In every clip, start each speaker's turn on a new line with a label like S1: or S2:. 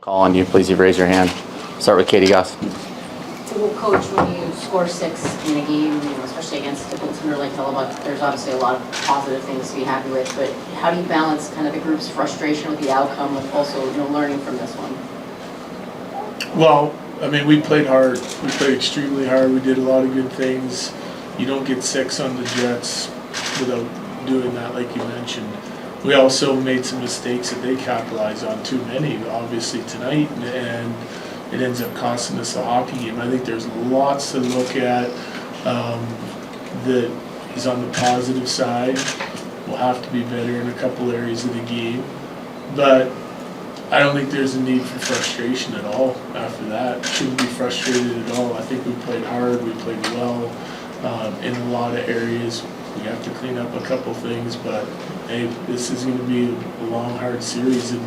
S1: Call on you, please. You raise your hand. Start with Katie Goss.
S2: Well, Coach, when you score 6 in a game, especially against a goaltender like Hellebuck, there's obviously a lot of positive things to be happy with. But how do you balance kind of the group's frustration with the outcome, with also learning from this one?
S3: Well, I mean, we played hard. We played extremely hard. We did a lot of good things. You don't get 6 on the Jets without doing that, like you mentioned. We also made some mistakes that they capitalized on, too many, obviously, tonight, and it ends up costing us the hockey game. I think there's lots to look at that is on the positive side. We'll have to be better in a couple areas of the game, but I don't think there's a need for frustration at all after that. Shouldn't be frustrated at all. I think we played hard, we played well in a lot of areas. We have to clean up a couple things, but hey, this is going to be a long, hard series, and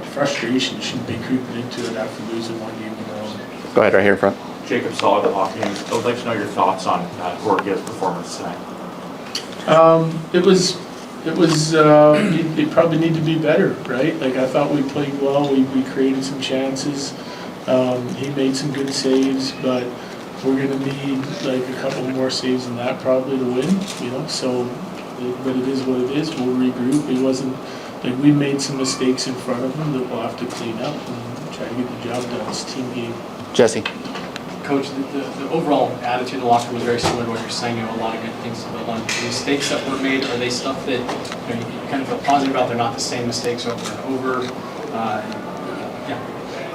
S3: frustration shouldn't be creeping into it after losing one game in a row.
S1: Go ahead, right here in front.
S4: Jacob Stahl, the hockey. I would like to know your thoughts on Georgiev's performance tonight.
S3: It probably need to be better, right? Like, I thought we played well. We created some chances. He made some good saves, but we're going to need like a couple more saves than that probably to win, so, but it is what it is. We'll regroup. It wasn't, like, we made some mistakes in front of him that we'll have to clean up and try to get the job done. It's a team game.
S1: Jesse.
S5: Coach, the overall attitude in the locker room was very similar to what you're saying. A lot of good things to build on. The mistakes that were made, are they stuff that you kind of feel positive about? They're not the same mistakes over and over.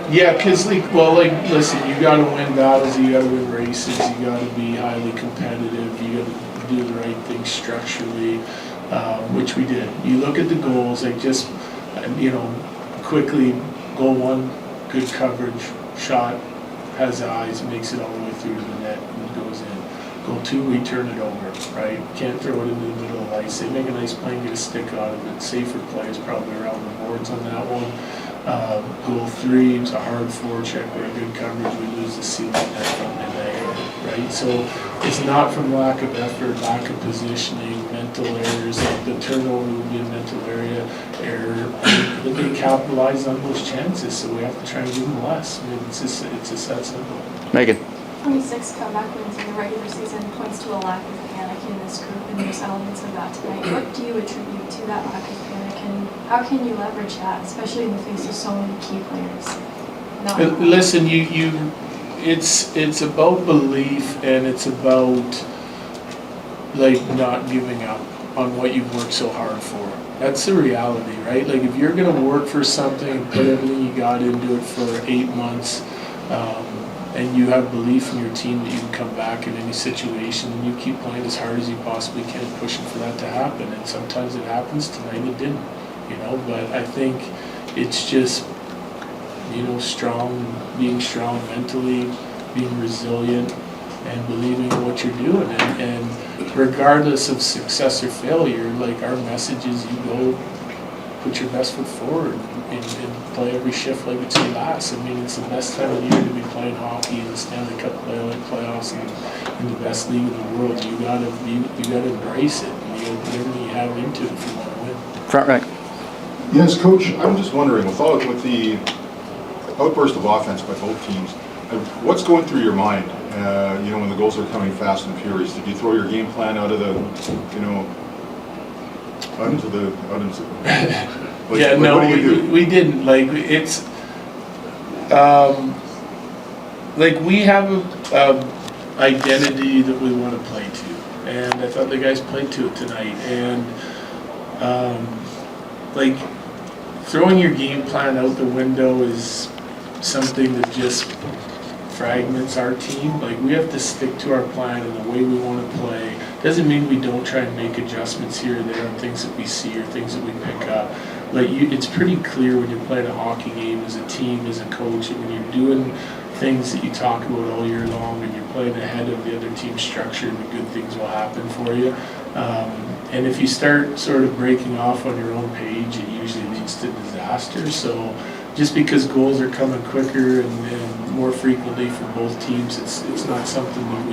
S3: Yeah, because listen, you got to win battles, you got to win races, you got to be highly competitive, you got to do the right things structurally, which we did. You look at the goals, quickly, goal 1, good coverage, shot, has eyes, makes it all the way through to the net and goes in. Goal 2, we turn it over, right? Can't throw it into the middle of the ice. They make a nice play and get a stick out of it. Safer play is probably around the boards on that one. Goal 3, it's a hard forecheck, we're a good coverage, we lose the ceiling net from mid-air, right? So it's not from lack of effort, lack of positioning, mental errors. Like the turnover would be a mental error. But they capitalize on those chances, so we have to try and give them less. I mean, it's just that simple.
S1: Megan.
S6: 26 comeback wins in the regular season points to a lack of panic in this group, and there's elements of that tonight. What do you attribute to that lack of panic, and how can you leverage that, especially in the face of so many key players?
S3: Listen, it's about belief, and it's about not giving up on what you've worked so hard for. That's the reality, right? Like, if you're going to work for something and put everything you got into it for 8 months, and you have belief in your team that you can come back in any situation, and you keep playing as hard as you possibly can, pushing for that to happen. And sometimes it happens. Tonight it didn't, but I think it's just, being strong mentally, being resilient, and believing in what you're doing. And regardless of success or failure, our message is you go put your best foot forward and play every shift like it's your last. I mean, it's the best time of the year to be playing hockey in the Stanley Cup playoffs and in the best league in the world. You gotta embrace it, and you gotta put everything you have into it if you want to win.
S1: Front right.
S7: Yes, Coach, I'm just wondering, with the outburst of offense by both teams, what's going through your mind, when the goals are coming fast and furious? Did you throw your game plan out into the what do you do?
S3: We didn't. It's we have a identity that we want to play to, and I thought the guys played to it tonight. And throwing your game plan out the window is something that just fragments our team. We have to stick to our plan and the way we want to play. Doesn't mean we don't try and make adjustments here or there on things that we see or things that we pick up. It's pretty clear when you're playing a hockey game as a team, as a coach, and when you're doing things that you talk about all year long and you're playing ahead of the other team's structure, the good things will happen for you. And if you start sort of breaking off on your own page, it usually leads to disaster. So just because goals are coming quicker and more frequently for both teams, it's not something that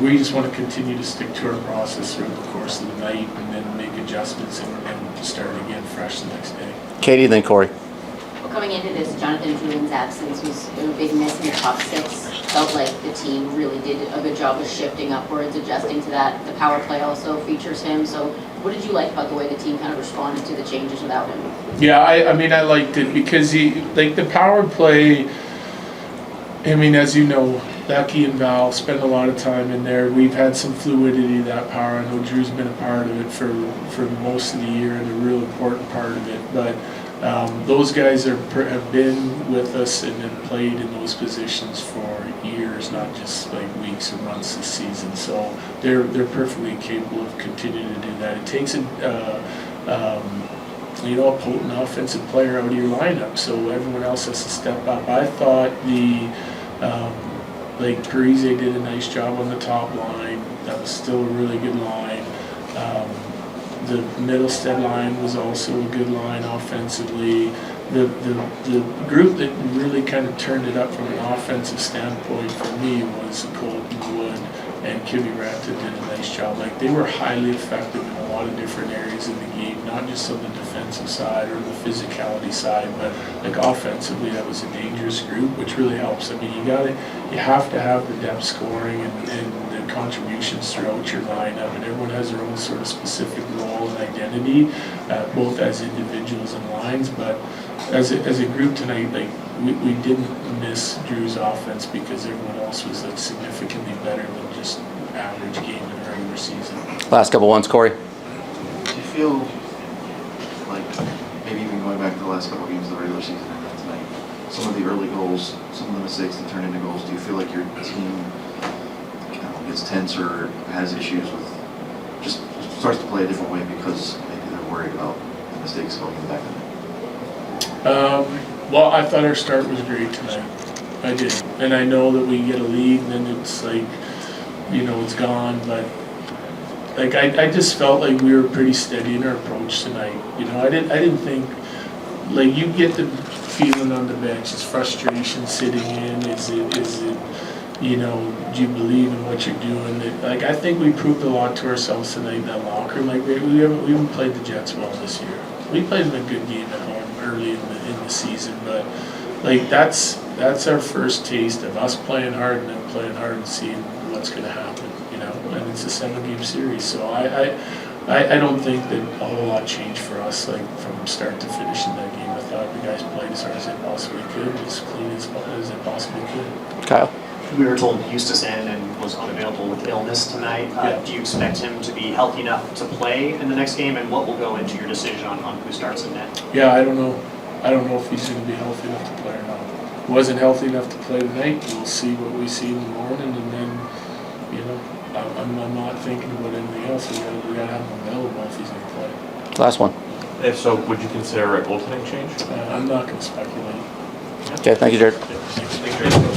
S3: we just want to continue to stick to our process throughout the course of the night and then make adjustments and start again fresh the next day.
S1: Katie, then Corey.
S2: Well, coming into this, Jonathan Julian's absence was a big miss in the top six. Felt like the team really did a good job of shifting upwards, adjusting to that. The power play also features him. So what did you like about the way the team kind of responded to the changes without him?
S3: Yeah, I mean, I liked it because the power play, I mean, as you know, Becky and Val spend a lot of time in there. We've had some fluidity to that power. I know Drew's been a part of it for most of the year and a real important part of it. But those guys have been with us and have played in those positions for years, not just like weeks or months this season. So they're perfectly capable of continuing to do that. It takes a potent offensive player out of your lineup, so everyone else has to step up. I thought Parise did a nice job on the top line. That was still a really good line. The Middlestead line was also a good line offensively. The group that really kind of turned it up from an offensive standpoint for me was Colton Wood and Kimmy Ranta did a nice job. Like, they were highly effective in a lot of different areas in the game, not just on the defensive side or the physicality side, but like offensively, that was a dangerous group, which really helps. I mean, you have to have the depth scoring and the contributions throughout your lineup, and everyone has their own sort of specific role and identity, both as individuals and lines, but as a group tonight, like, we didn't miss Drew's offense because everyone else was like significantly better than just average game in the regular season.
S1: Last couple ones, Corey.
S8: Do you feel like, maybe even going back to the last couple of games of the regular season and then tonight, some of the early goals, some of the mistakes that turn into goals, do you feel like your team gets tense or has issues with, just starts to play a different way because maybe they're worried about the mistakes going back in it?
S3: Well, I thought our start was great tonight. I did. And I know that we get a lead and then it's like, it's gone, but like I just felt like we were pretty steady in our approach tonight. I didn't think, like, you get the feeling on the bench, it's frustration sitting in, is it do you believe in what you're doing? Like, I think we proved a lot to ourselves tonight in that locker. Like, we haven't played the Jets well this year. We played them a good game at home early in the season, but like that's our first taste of us playing hard and then playing hard and seeing what's going to happen, and it's a 7-game series, so I don't think that a whole lot changed for us, like, from start to finish in that game. I thought the guys played as hard as they possibly could, as clean as they possibly could.
S1: Kyle.
S9: We were told Eustace and was unavailable with illness tonight.
S3: Yeah.
S9: Do you expect him to be healthy enough to play in the next game, and what will go into your decision on who starts in net?
S3: Yeah, I don't know. I don't know if he's going to be healthy enough to play or not. Wasn't healthy enough to play tonight. We'll see what we see in the morning, and then, I'm not thinking about anything else. We got to have him available if he's going to play.
S1: Last one.
S4: If so, would you consider a goaltending change?
S3: I'm not going to speculate.
S1: Okay, thank you, Jared.
S3: Yeah, thanks.